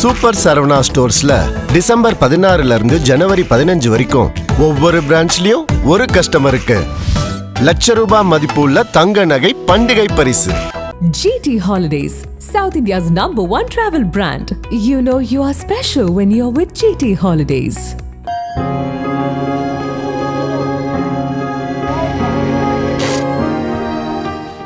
Super Saravana ஸ்டோர்ஸ்ல December 16 இருந்து ஜனவரி 15 வரைக்கும் ஒவ்வொரு பிரான்ச்லயும் ஒரு கஸ்டமருக்கு ₹1,00,000 மதிப்புள்ள தங்க நகை பண்டிகை பரிசு. GT Holidays, South India's #1 travel brand. You know you are special when you're with GT Holidays.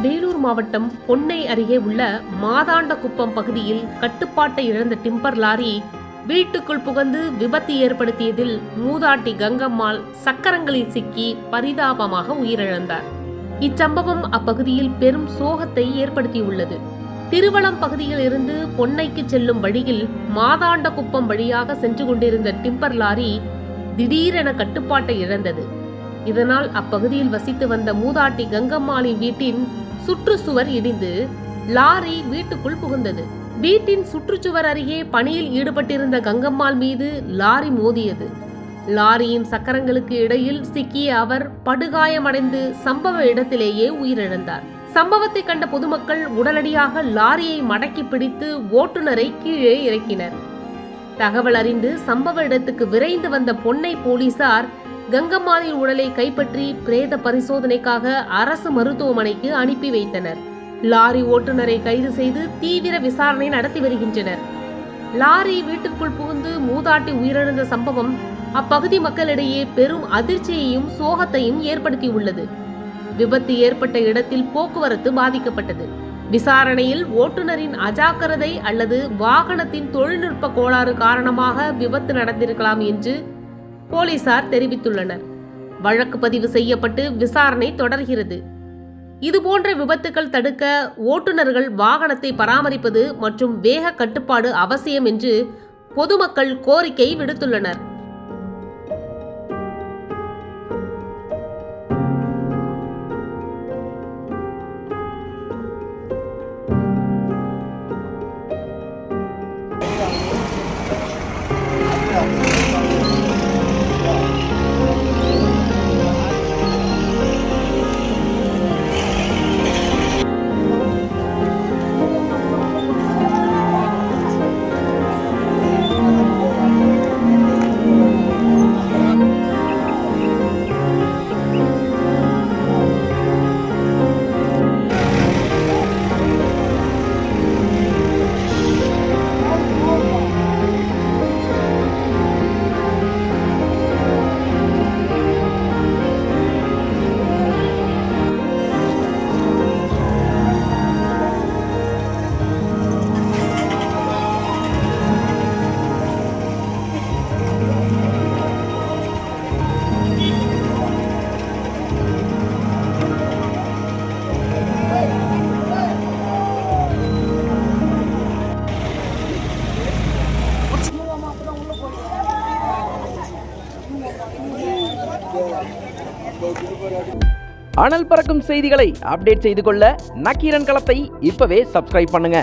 Vellore மாவட்டம் பொன்னை அருகே உள்ள மாதாண்டகுப்பம் பகுதியில் கட்டுப்பாட்டை இழந்த டிம்பர் லாரி வீட்டுக்குள் புகுந்து விபத்து ஏற்படுத்தியதில் மூதாட்டி கங்கம்மாள் சக்கரங்களில் சிக்கி பரிதாபமாக உயிரிழந்தார். இச்சம்பவம் அப்பகுதியில் பெரும் சோகத்தை ஏற்படுத்தியுள்ளது. திருவளம் பகுதியில் இருந்து பொன்னைக்கு செல்லும் வழியில் மாதாண்டகுப்பம் வழியாக சென்று கொண்டிருந்த டிம்பர் லாரி திடீரென கட்டுப்பாட்டை இழந்தது. இதனால் அப்பகுதியில் வசித்து வந்த மூதாட்டி கங்கம்மாளின் வீட்டின் சுற்றுச்சுவர் இடிந்து லாரி வீட்டுக்குள் புகுந்தது. வீட்டின் சுற்றுச்சுவர் அருகே பணியில் ஈடுபட்டிருந்த கங்கம்மாள் மீது லாரி மோதியது. லாரியின் சக்கரங்களுக்கு இடையில் சிக்கிய அவர் படுகாயமடைந்து சம்பவ இடத்திலேயே உயிரிழந்தார். சம்பவத்தை கண்ட பொதுமக்கள் உடனடியாக லாரியை மடக்கி பிடித்து ஓட்டுநரை கீழே இறக்கினர். தகவல் அறிந்து சம்பவ இடத்துக்கு விரைந்து வந்த பொன்னை போலீசார் கங்கம்மாளின் உடலை கைப்பற்றி பிரேத பரிசோதனைக்காக அரசு மருத்துவமனைக்கு அனுப்பி வைத்தனர். லாரி ஓட்டுநரை கைது செய்து தீவிர விசாரணை நடத்தி வருகின்றனர். லாரி வீட்டிற்குள் புகுந்து மூதாட்டி உயிரிழந்த சம்பவம் அப்பகுதி மக்களிடையே பெரும் அதிர்ச்சியையும் சோகத்தையும் ஏற்படுத்தியுள்ளது. விபத்து ஏற்பட்ட இடத்தில் போக்குவரத்து பாதிக்கப்பட்டது. விசாரணையில் ஓட்டுநரின் அஜாக்கிரதை அல்லது வாகனத்தின் தொழில்நுட்ப கோளாறு காரணமாக விபத்து நடந்திருக்கலாம் என்று போலீசார் தெரிவித்துள்ளனர். வழக்கு பதிவு செய்யப்பட்டு விசாரணை தொடர்கிறது. இதுபோன்ற விபத்துகள் தடுக்க ஓட்டுநர்கள் வாகனத்தை பராமரிப்பது மற்றும் வேக கட்டுப்பாடு அவசியம் என்று பொதுமக்கள் கோரிக்கை விடுத்துள்ளனர். அனல் பறக்கும் செய்திகளை அப்டேட் செய்து கொள்ள நக்கீரன் களத்தை இப்பவே சப்ஸ்கிரைப் பண்ணுங்க.